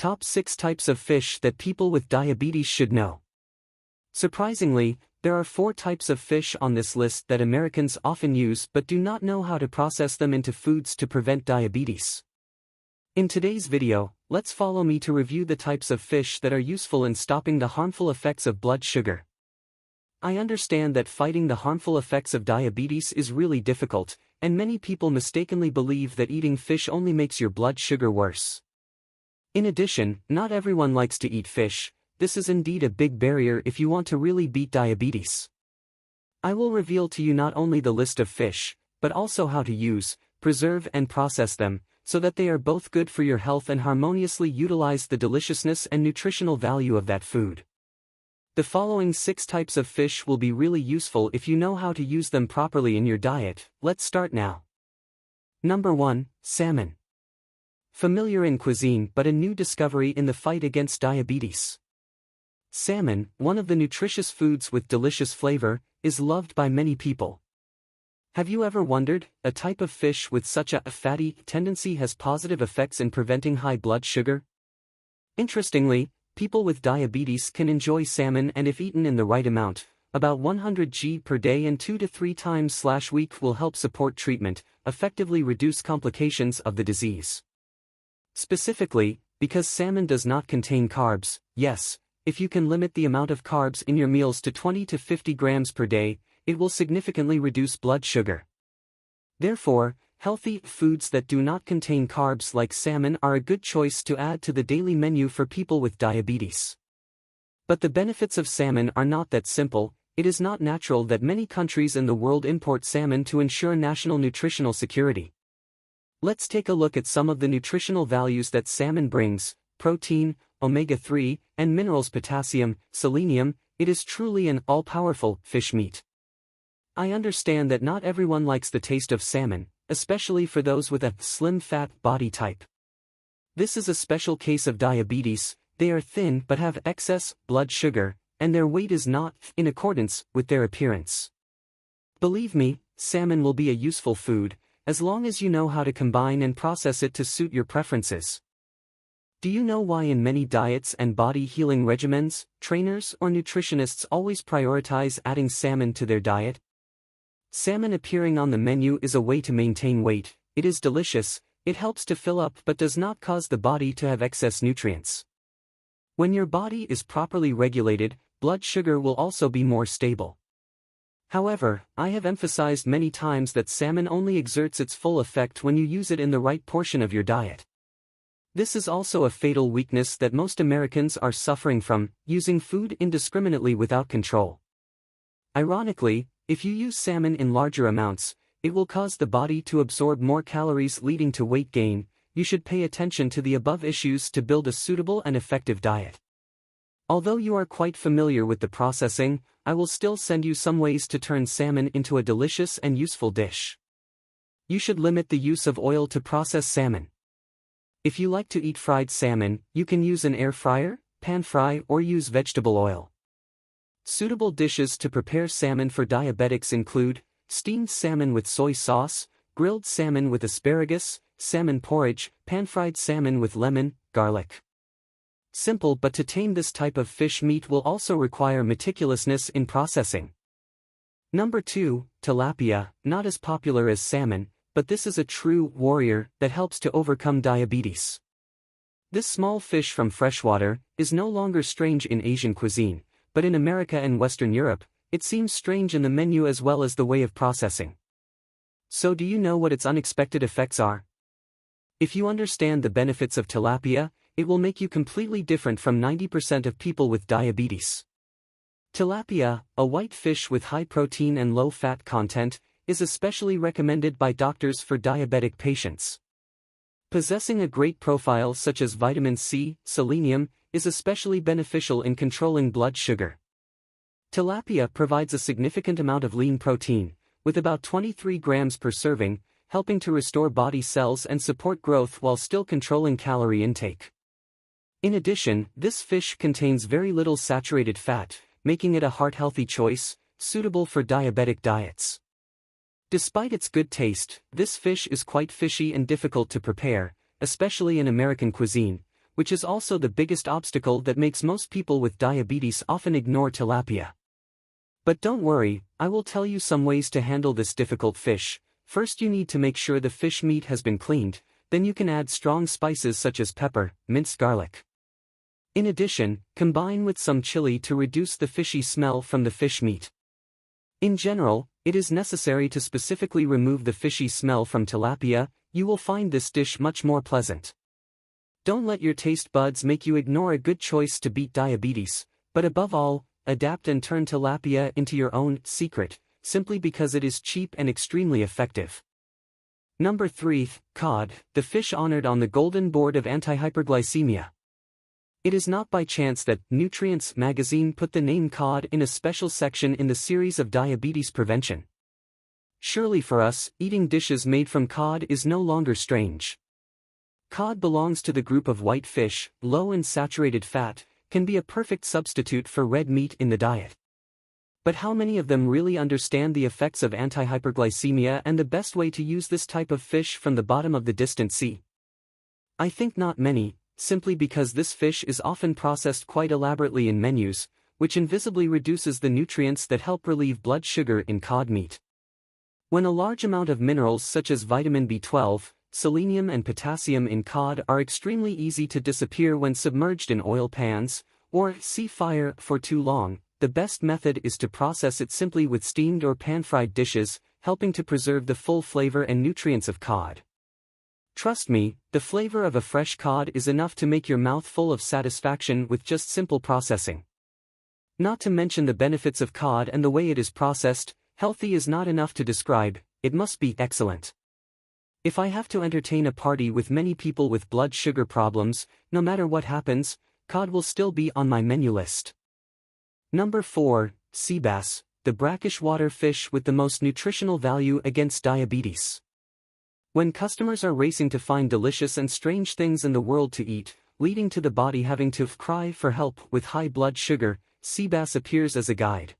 Top 6 types of fish that people with diabetes should know. Surprisingly, there are 4 types of fish on this list that Americans often use but do not know how to process them into foods to prevent diabetes. In today's video, let's follow me to review the types of fish that are useful in stopping the harmful effects of blood sugar. I understand that fighting the harmful effects of diabetes is really difficult, and many people mistakenly believe that eating fish only makes your blood sugar worse. In addition, not everyone likes to eat fish. This is indeed a big barrier if you want to really beat diabetes. I will reveal to you not only the list of fish, but also how to use, preserve and process them, so that they are both good for your health and harmoniously utilize the deliciousness and nutritional value of that food. The following 6 types of fish will be really useful if you know how to use them properly in your diet. Let's start now. Number 1, salmon. Familiar in cuisine but a new discovery in the fight against diabetes. Salmon, one of the nutritious foods with delicious flavor, is loved by many people. Have you ever wondered, a type of fish with such a fatty tendency has positive effects in preventing high blood sugar? Interestingly, people with diabetes can enjoy salmon, and if eaten in the right amount, about 100 g per day and 2 to 3 times/week will help support treatment, effectively reduce complications of the disease. Specifically, because salmon does not contain carbs, yes, if you can limit the amount of carbs in your meals to 20 to 50 grams per day, it will significantly reduce blood sugar. Therefore, healthy foods that do not contain carbs like salmon are a good choice to add to the daily menu for people with diabetes. But the benefits of salmon are not that simple. It is not natural that many countries in the world import salmon to ensure national nutritional security. Let's take a look at some of the nutritional values that salmon brings: protein, omega-3, and minerals potassium, selenium. It is truly an all-powerful fish meat. I understand that not everyone likes the taste of salmon, especially for those with a slim fat body type. This is a special case of diabetes. They are thin but have excess blood sugar, and their weight is not in accordance with their appearance. Believe me, salmon will be a useful food, as long as you know how to combine and process it to suit your preferences. Do you know why in many diets and body healing regimens, trainers or nutritionists always prioritize adding salmon to their diet? Salmon appearing on the menu is a way to maintain weight. It is delicious, it helps to fill up but does not cause the body to have excess nutrients. When your body is properly regulated, blood sugar will also be more stable. However, I have emphasized many times that salmon only exerts its full effect when you use it in the right portion of your diet. This is also a fatal weakness that most Americans are suffering from, using food indiscriminately without control. Ironically, if you use salmon in larger amounts, it will cause the body to absorb more calories, leading to weight gain. You should pay attention to the above issues to build a suitable and effective diet. Although you are quite familiar with the processing, I will still send you some ways to turn salmon into a delicious and useful dish. You should limit the use of oil to process salmon. If you like to eat fried salmon, you can use an air fryer, pan fry, or use vegetable oil. Suitable dishes to prepare salmon for diabetics include steamed salmon with soy sauce, grilled salmon with asparagus, salmon porridge, pan-fried salmon with lemon, garlic. Simple, but to tame this type of fish meat will also require meticulousness in processing. Number 2, tilapia, not as popular as salmon, but this is a true warrior that helps to overcome diabetes. This small fish from freshwater is no longer strange in Asian cuisine, but in America and Western Europe, it seems strange in the menu as well as the way of processing. So do you know what its unexpected effects are? If you understand the benefits of tilapia, it will make you completely different from 90% of people with diabetes. Tilapia, a white fish with high protein and low fat content, is especially recommended by doctors for diabetic patients. Possessing a great profile such as vitamin C, selenium, is especially beneficial in controlling blood sugar. Tilapia provides a significant amount of lean protein, with about 23 grams per serving, helping to restore body cells and support growth while still controlling calorie intake. In addition, this fish contains very little saturated fat, making it a heart-healthy choice, suitable for diabetic diets. Despite its good taste, this fish is quite fishy and difficult to prepare, especially in American cuisine, which is also the biggest obstacle that makes most people with diabetes often ignore tilapia. But don't worry, I will tell you some ways to handle this difficult fish. First, you need to make sure the fish meat has been cleaned, then you can add strong spices such as pepper, minced garlic. In addition, combine with some chili to reduce the fishy smell from the fish meat. In general, it is necessary to specifically remove the fishy smell from tilapia. You will find this dish much more pleasant. Don't let your taste buds make you ignore a good choice to beat diabetes, but above all, adapt and turn tilapia into your own secret, simply because it is cheap and extremely effective. Number 3, cod, the fish honored on the Golden Board of Anti-Hyperglycemia. It is not by chance that Nutrients magazine put the name cod in a special section in the series of diabetes prevention. Surely for us, eating dishes made from cod is no longer strange. Cod belongs to the group of white fish, low in saturated fat, can be a perfect substitute for red meat in the diet. But how many of them really understand the effects of anti-hyperglycemia and the best way to use this type of fish from the bottom of the distant sea? I think not many, simply because this fish is often processed quite elaborately in menus, which invisibly reduces the nutrients that help relieve blood sugar in cod meat. When a large amount of minerals such as vitamin B12, selenium and potassium in cod are extremely easy to disappear when submerged in oil pans, or see fire for too long, the best method is to process it simply with steamed or pan-fried dishes, helping to preserve the full flavor and nutrients of cod. Trust me, the flavor of a fresh cod is enough to make your mouth full of satisfaction with just simple processing. Not to mention the benefits of cod and the way it is processed, healthy is not enough to describe, it must be excellent. If I have to entertain a party with many people with blood sugar problems, no matter what happens, cod will still be on my menu list. Number 4, sea bass, the brackish water fish with the most nutritional value against diabetes. When customers are racing to find delicious and strange things in the world to eat, leading to the body having to cry for help with high blood sugar, sea bass appears as a guide.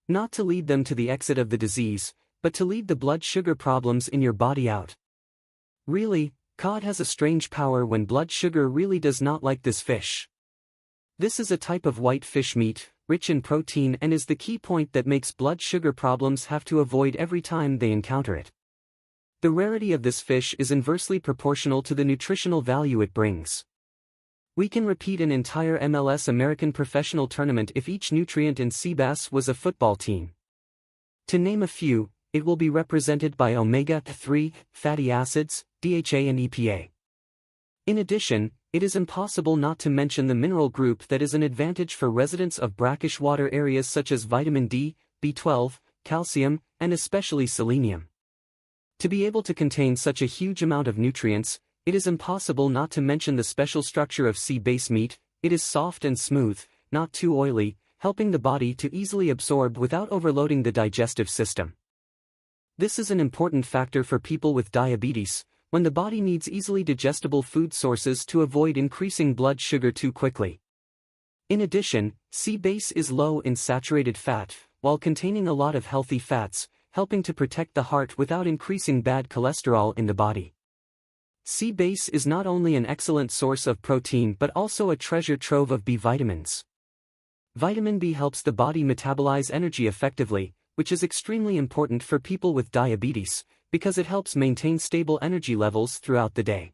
Not to lead them to the exit of the disease, but to lead the blood sugar problems in your body out. Really, cod has a strange power when blood sugar really does not like this fish. This is a type of white fish meat, rich in protein, and is the key point that makes blood sugar problems have to avoid every time they encounter it. The rarity of this fish is inversely proportional to the nutritional value it brings. We can repeat an entire MLS American professional tournament if each nutrient in sea bass was a football team. To name a few, it will be represented by omega-3 fatty acids, DHA and EPA. In addition, it is impossible not to mention the mineral group that is an advantage for residents of brackish water areas such as vitamin D, B12, calcium, and especially selenium. To be able to contain such a huge amount of nutrients, it is impossible not to mention the special structure of sea bass meat. It is soft and smooth, not too oily, helping the body to easily absorb without overloading the digestive system. This is an important factor for people with diabetes, when the body needs easily digestible food sources to avoid increasing blood sugar too quickly. In addition, sea bass is low in saturated fat, while containing a lot of healthy fats, helping to protect the heart without increasing bad cholesterol in the body. Sea bass is not only an excellent source of protein but also a treasure trove of B vitamins. Vitamin B helps the body metabolize energy effectively, which is extremely important for people with diabetes, because it helps maintain stable energy levels throughout the day.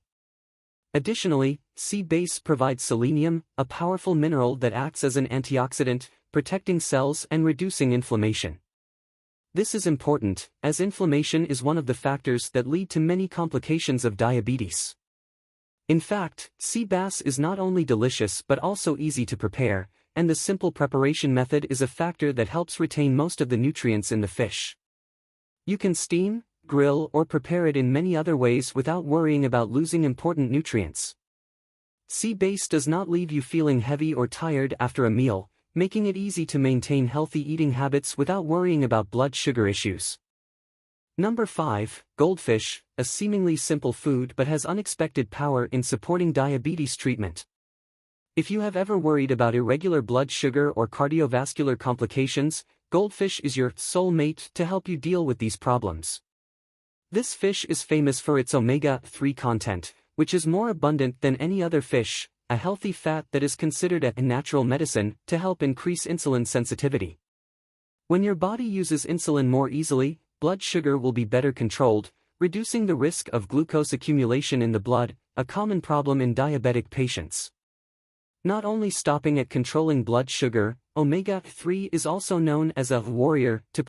Additionally, sea bass provides selenium, a powerful mineral that acts as an antioxidant, protecting cells and reducing inflammation. This is important, as inflammation is one of the factors that lead to many complications of diabetes. In fact, sea bass is not only delicious but also easy to prepare, and the simple preparation method is a factor that helps retain most of the nutrients in the fish. You can steam, grill, or prepare it in many other ways without worrying about losing important nutrients. Sea bass does not leave you feeling heavy or tired after a meal, making it easy to maintain healthy eating habits without worrying about blood sugar issues. Number 5, goldfish, a seemingly simple food but has unexpected power in supporting diabetes treatment. If you have ever worried about irregular blood sugar or cardiovascular complications, goldfish is your soulmate to help you deal with these problems. This fish is famous for its omega-3 content, which is more abundant than any other fish, a healthy fat that is considered a natural medicine to help increase insulin sensitivity. When your body uses insulin more easily, blood sugar will be better controlled, reducing the risk of glucose accumulation in the blood, a common problem in diabetic patients. Not only stopping at controlling blood sugar, omega-3 is also known as a warrior to